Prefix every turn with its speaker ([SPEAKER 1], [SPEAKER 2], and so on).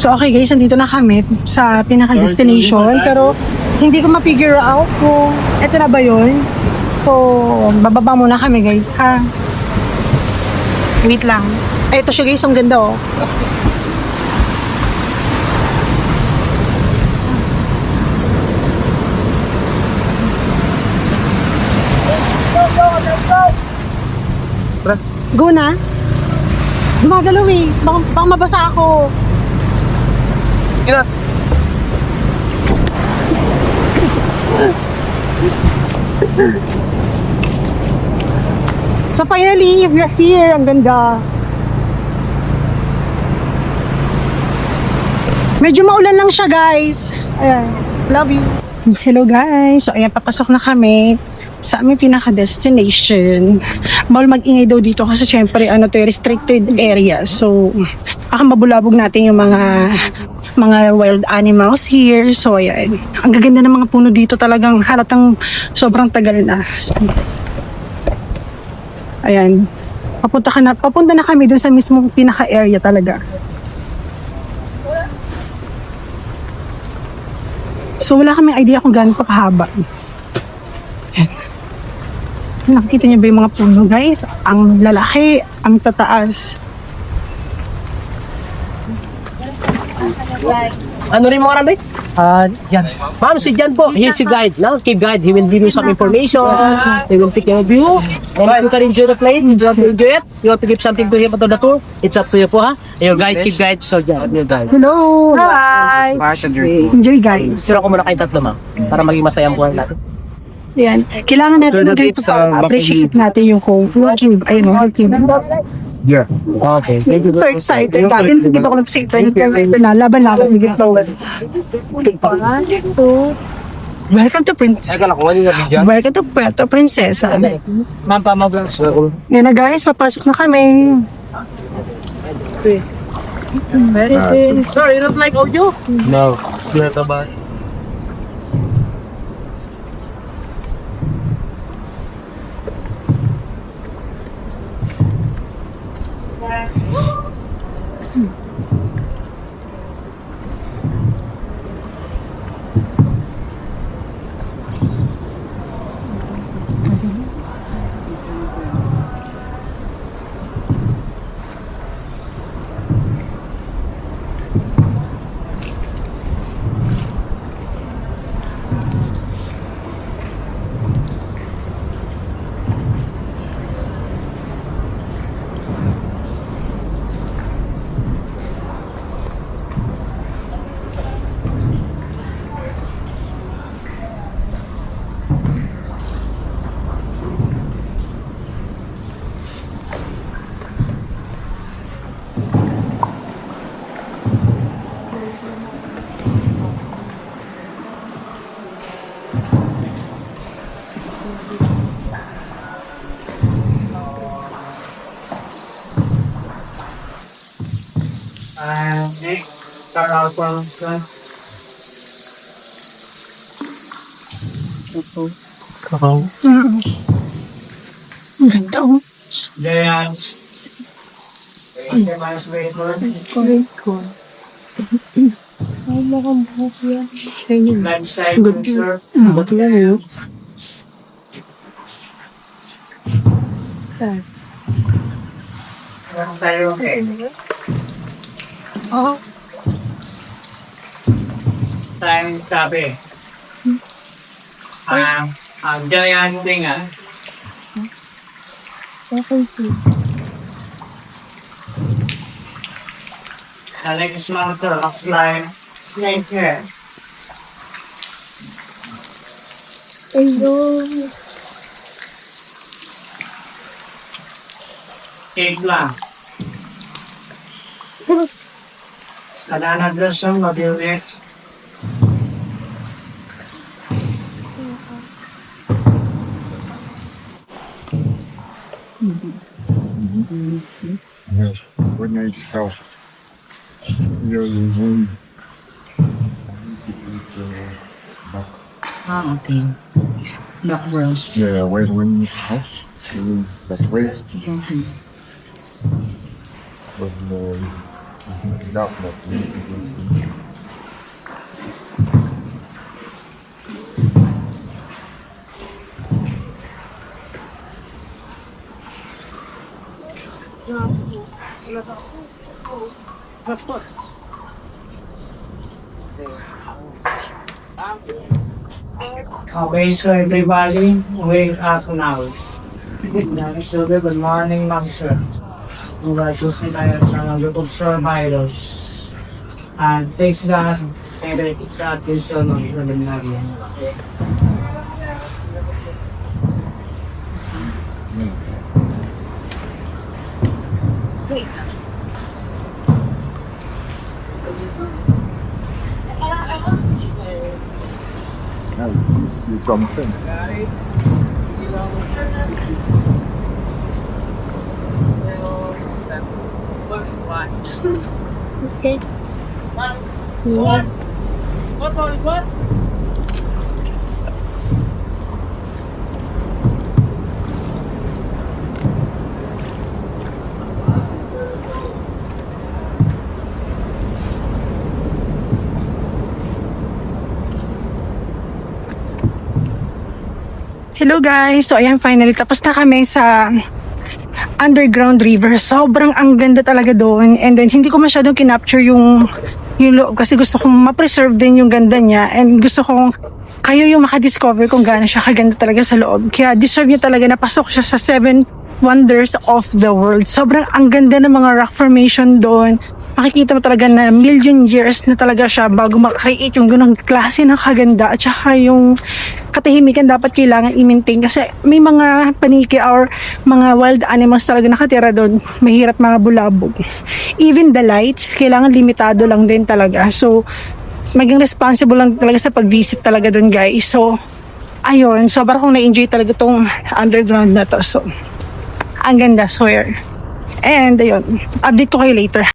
[SPEAKER 1] So okay guys, nandito na kami sa pinaka-destination pero hindi ko ma-figure out kung eto na ba yun. So, bababa muna kami guys ha. Wait lang. Ay, ito siya guys, ang ganda oh. Go na? Gumagalaw eh. Baka mabasa ako.
[SPEAKER 2] Kina.
[SPEAKER 1] So finally, we're here. Ang ganda. Medyo maulan lang siya guys. Ayan. Love you. Hello guys. So ayan, papasok na kami sa aming pinaka-destination. Bawal mag-ingay daw dito kasi syempre restricted area. So, baka mabulabog natin yung mga wild animals here. So, ayan. Ang gaganda ng mga puno dito talagang halatang sobrang tagal na. So, ayan. Papunta na kami dun sa mismong pinaka-area talaga. So, wala kaming idea kung gaano pa kahaba. Nakikita niyo ba yung mga puno guys? Ang lalaki, ang tataas.
[SPEAKER 2] Ano rin mga ramay? Yan. Ma'am, si Jan po. He's your guide. Now, keep guide. He will give you some information. He will take care of you. And you can enjoy the plane. You want to enjoy it? You want to give something to him to the tour? It's up to you po ha. Your guide, keep guide. So, Jan, your guide.
[SPEAKER 1] Hello! Hi! Enjoy guys.
[SPEAKER 2] Sira ko muna kayo tatlo ma'am. Para maging masaya ang buhay natin.
[SPEAKER 1] Yan. Kailangan natin mag-appreciate natin yung home. Ayun o,
[SPEAKER 3] Yeah.
[SPEAKER 2] Okay. Thank you.
[SPEAKER 1] so excited natin. Sige ako nag-excited. Laban lang. Sige. Welcome to Welcome to Puerto Princesa.
[SPEAKER 2] Ma'am, pamablas.
[SPEAKER 1] Yan na guys, papasok na kami. Very good.
[SPEAKER 2] Sorry, you don't like audio?
[SPEAKER 3] No. Later, bye.
[SPEAKER 1] Ang ganda oh. Ba't yan eh? Oo.
[SPEAKER 4] Tayong sabi. Ang giant thing
[SPEAKER 1] Okay po.
[SPEAKER 4] the next monster of life, snake here.
[SPEAKER 1] Ayun.
[SPEAKER 4] Cake lang. Sa nanaglasang mabilis.
[SPEAKER 3] Yes. When I felt you're
[SPEAKER 4] Okay. Not gross.
[SPEAKER 3] yeah, when house, that's way. When
[SPEAKER 5] Okay, so everybody, wake up now. So good morning, ma'am, sir. Congratulations tayo sa YouTube survivors. And thanks God, every sa attention ng isa din natin.
[SPEAKER 3] Now you see something.
[SPEAKER 1] Hello guys! So ayan, finally tapos na kami sa underground river. Sobrang ang ganda talaga doon. And then hindi ko masyadong kinapture yung loob kasi gusto kong ma-preserve din yung ganda niya. And gusto kong kayo yung makadiscover kung gaano siya kaganda talaga sa loob. Kaya deserve niya talaga na pasok siya sa 7 wonders of the world. Sobrang ang ganda ng mga rock formation doon. Makikita mo talaga na million years na talaga siya bago makreate yung ganong klase ng kaganda at saka yung katahimikan dapat kailangan i-maintain kasi may mga paniki or mga wild animals talaga nakatira doon. Mahirap mga bulabog. Even the lights, kailangan limitado lang din talaga. So, maging responsible lang talaga sa pag-visit talaga doon guys. So, ayun. Sobrang kong na-enjoy talaga tong underground na to. So, ang ganda, swear. And ayun, update ko kayo later.